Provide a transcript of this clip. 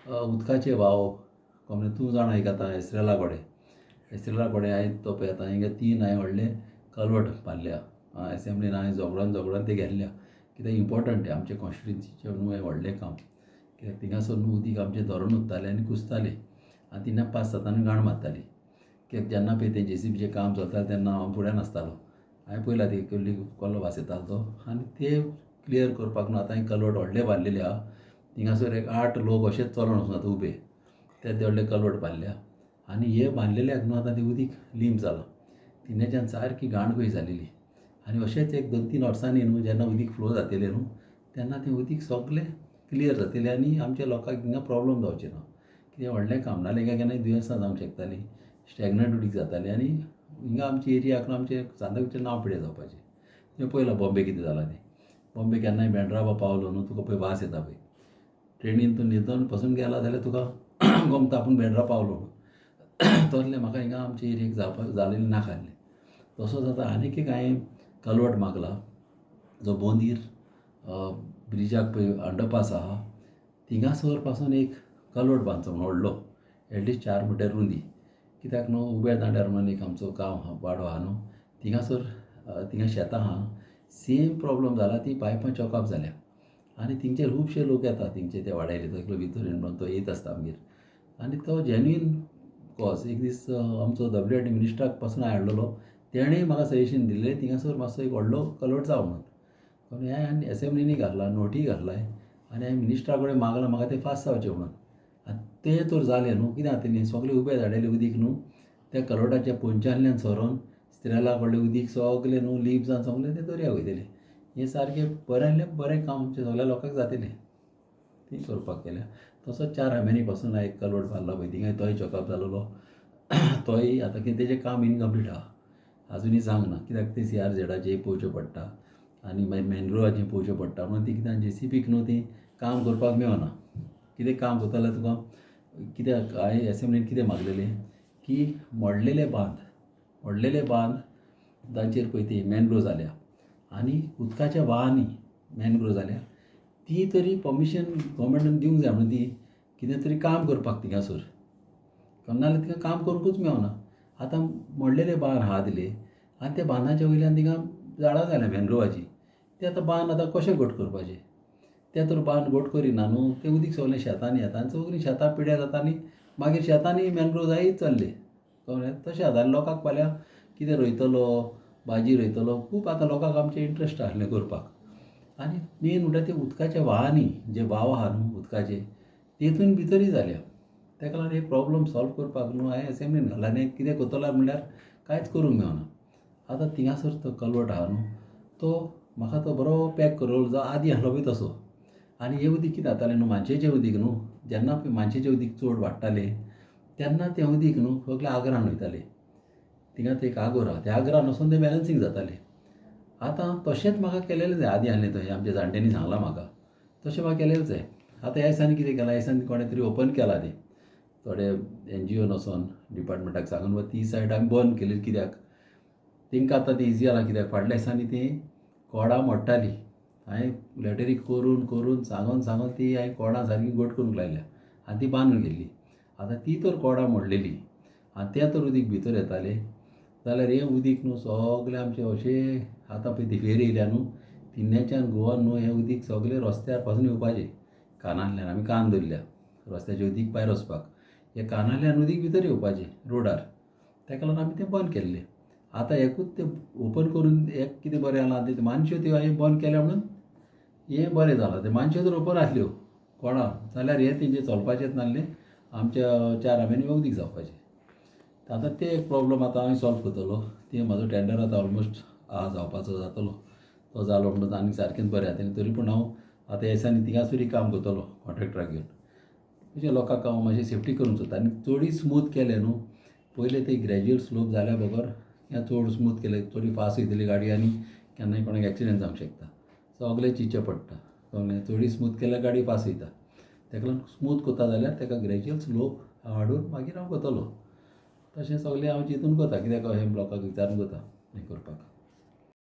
उदकाचे वाव म्हणजे तूं जाणा एक आतां एस्ट्रेला कोडे हांवें तो पळय आतां हिंगा 3 हांवें व्हडले कलवट बांदल्या एसेंब्लीन हांवें झगडून ते गेल्ल्या कित्याक इम्पोर्टंट तें आमचे कॉन्स्टिट्युएन्सीचें न्हू हें व्हडलें काम कित्याक थिंगासर न्हू उदीक आमचें धरून उरतालें आनी कुसतालें आनी तिंगा 5-7 गाण मारतालीं कित्याक जेन्ना पळय तें JCBचें काम चलतालें तेन्ना हांव फुड्यान आसतालो हांवें पळयला ती कसलो वास येतालो तो आनी ते क्लियर करपाक न्हू आतां हांवें कलवट व्हडले बांदलेले आहा थिंगासर एक 8 लोक अशेच चलोन वचनात उबे ते व्हडले कलवट बांदल्या आनी हे बांदलेल्याक न्हू आतां तें उदीक लींप जालां तिनेच्यान सारकी घाण कशी जालेली आनी अशेंच एक 2-3 वर्सांनी न्हू जेन्ना उदीक फ्लो जातलें न्हू तेन्ना तें उदीक सगळें क्लियर जातलें आनी आमच्या लोकांक हिंगा प्रॉब्लम जावचें ना कितें व्हडलें काम नाजाल्यार हिंगा केन्नाय दुयेंसां जावंक शकतालीं स्टॅग्नंट उदीक जातालें आनी हिंगा आमच्या एरियाक न्हू आमचें सांद्रचें नांव पिड्यार जावपाचें तुवें पळयलां बॉम्बे कितें जालां तें बॉम्बे केन्नाय बेंड्राबा पावलो न्हू तुका पळय वास येता पळय ट्रेनीन तूं न्हिदोन पासून गेला जाल्यार तुका गमता आपूण बेंड्रा पावलो तसलें म्हाका हिंगा आमचे एरियेक जावपाक जालेलें नाका आसलें तसोच आतां आनीक एक हांवें कलवट मागला जो बोंदीर ब्रिजाक पळय अंडरपास आहा थिंगासर पासून एक कलवट बांदचो म्हणून व्हडलो एटलिस्ट 4 मिटर रुंदी कित्याक न्हू उब्या दांड्यार म्हणून एक आमचो गांव आहा वाडो आहा न्हू थिंगासर थिंगा शेतां आहा सेम प्रॉब्लम जाला ती पायपां चॉकअप जाल्या आनी थिंगचे खुबशे लोक येता थिंगचे ते वाड्याले तो भितर म्हणून तो येत आसता आमगेर आनी तो जेन्युइन कॉज एक दीस आमचो WRD मिनिस्टराक पासून हांवें हाडलेलो तेणेंय म्हाका सजेशन दिल्लें थिंगासर मातसो एक व्हडलो कलवट जावं म्हणून हांवें एसेंब्लीनी घातला नोटी घातलाय आनी हांवें मिनिस्टरा कडेन मागलां म्हाका तें फास्ट जावचें म्हणून आनी तें तर जालें न्हू कितें जातलें सगळें उबें धाडलेलें उदीक न्हू त्या कलवटाच्या पोंच्यातल्यान सरोन स्त्रेला कडलें उदीक सगळें न्हू लीप जावन सगळें तें दर्याक वयतलें हें सारकें बऱ्यांतलें बरें काम आमचें सगळ्या लोकांक जातलें तें करपाक केलें तसोच 4 म्हयने पासून हांवें एक कलवट बांदला पळय थिंगाय तोय चॉकअप जालोलो तोय आतां कितें तेजें काम इनकम्प्लीट आहा आजुनी जावंक ना कित्याक तें CRZाचें पळोवचें पडटा आनी मागीर मॅनग्रोवाचें पळोवचें पडटा म्हणून ती कितें JCBक न्हू ती काम करपाक मेळना कितें काम करता जाल्यार तुका कित्याक हांवें एसेंब्लीन कितें मागलेलें की मोडलेले बांद तांचेर पळय ती मॅनग्रो जाल्या आनी उदकाच्या व्हाळांनी मॅनग्रो जाल्या ती तरी परमिशन गव्हर्मेंटान दिवंक जाय म्हणून ती कितें तरी काम करपाक थिंगासर नाजाल्यार तिका काम करूंकूच मेळना आतां मोडलेले बांद आहा दिले आनी त्या बांदाच्या वयल्यान तिका झाडां जाल्या मॅनग्रोवाची ते आतां बांद आतां कशें घट करपाचें ते तर बांद घट करिना न्हू तें उदीक सगळें शेतांनी येता आनी सगळीं शेतां पिड्यार जाता आनी मागीर शेतांनी मॅनग्रो जायत चल्ले कळ्ळें तशें जाता आनी लोकांक फाल्यां कितें रोयतलो भाजी रोयतलो खूब आतां लोकांक आमचें इंट्रस्ट आहलें करपाक आनी मेन म्हणटा तें उदकाच्या व्हाळांनी जे व्हाव आहा न्हू उदकाचे तेतून भितरय जाल्या तेका लागून हे प्रॉब्लम सॉल्व करपाक न्हू हांवें एसेंब्लीन घातला आनी कितें करतलो म्हणल्यार कांयच करूंक मेळना आतां थिंगासर तो कलवट आहा न्हू तो म्हाका तो बरो पॅक करलो जो आदीं आहलो पळय तसो आनी हें उदीक कितें जातालें न्हू मानशेचें उदीक न्हू जेन्ना पळय मानशेचें उदीक चड वाडटालें तेन्ना तें उदीक न्हू सगळें आग्रान वयतालें थिंगा एक आगोर आहा त्या आग्रान वचून तें बॅलन्सींग जातालें आतां तशेंच म्हाका केलेलें जाय आदीं आहलें तशें आमच्या जाणट्यांनी सांगलां म्हाका तशें म्हाका केलेलें जाय आतां ह्या दिसांनी कितें केलां ह्या दिसांनी कोणें तरी ओपन केलां तें थोडे NGOन वचोन डिपार्टमेंटाक सांगून ती सायड आमी बंद केली कित्याक तेंकां आतां तें इजी जालां कित्याक फाटल्या दिसांनी ती कोडां मोडटालीं हांवें लॅटरी करून सांगून ती हांवें कोडां सारकी घट करूंक लायल्या आनी ती बांदून गेल्ली आतां ती तर कोडां मोडलेलीं आनी तें तर उदीक भितर येतालें जाल्यार हें उदीक न्हू सगळें आमचें अशें आतां पळय ती फेरी येयल्या न्हू तिन्नेच्यान गोवन न्हू हें उदीक सगळें रस्त्यार पासून येवपाचें कानांतल्यान आमी कान दवरल्या रस्त्याचें उदीक भायर वचपाक हे कानांतल्यान उदीक भितर येवपाचें रोडार तेका लागून आमी तें बंद केल्लें आतां एकूच तें ओपन करून एक कितें बरें जालां तें मानश्यो त्यो हांवें बंद केल्या म्हणून हें बरें जालां तें मानश्यो जर ओपन आसल्यो कोणाक जाल्यार हें तेंचें चलपाचेंच नासलें आमच्या 4 म्हयने उदीक जावपाचें आतां तें एक प्रॉब्लम आतां हांवें सॉल्व करतलो तें म्हजो टेंडर आतां ऑलमोस्ट जावपाचो जातलो तो जालो म्हणून आनी सारकेंच बरें जातलें तरी पूण हांव आतां ह्या दिसांनी थिंगासरूय काम करतलो कॉन्ट्रॅक्टराक घेवन म्हणजे लोकांक हांव मातशें सेफ्टी करून सोदता आनी चडूय स्मूथ केलें न्हू पयलें तें ग्रॅज्युएट स्लोप जाल्या बगर चड स्मूथ केलें चडी फास्ट वयतली गाडी आनी केन्नाय कोणाक एक्सिडेंट जावंक शकता सगळें चिंतचें पडटा कळ्ळें चडी स्मूथ केल्यार गाडी फास्ट वयता तेका लागून स्मूथ करता जाल्यार तेका ग्रॅज्युअल स्लोप हाडून मागीर हांव करतलो तशें सगळें हांव चिंतून करता कित्याक हें लोकांक विचारून करता हें करपाक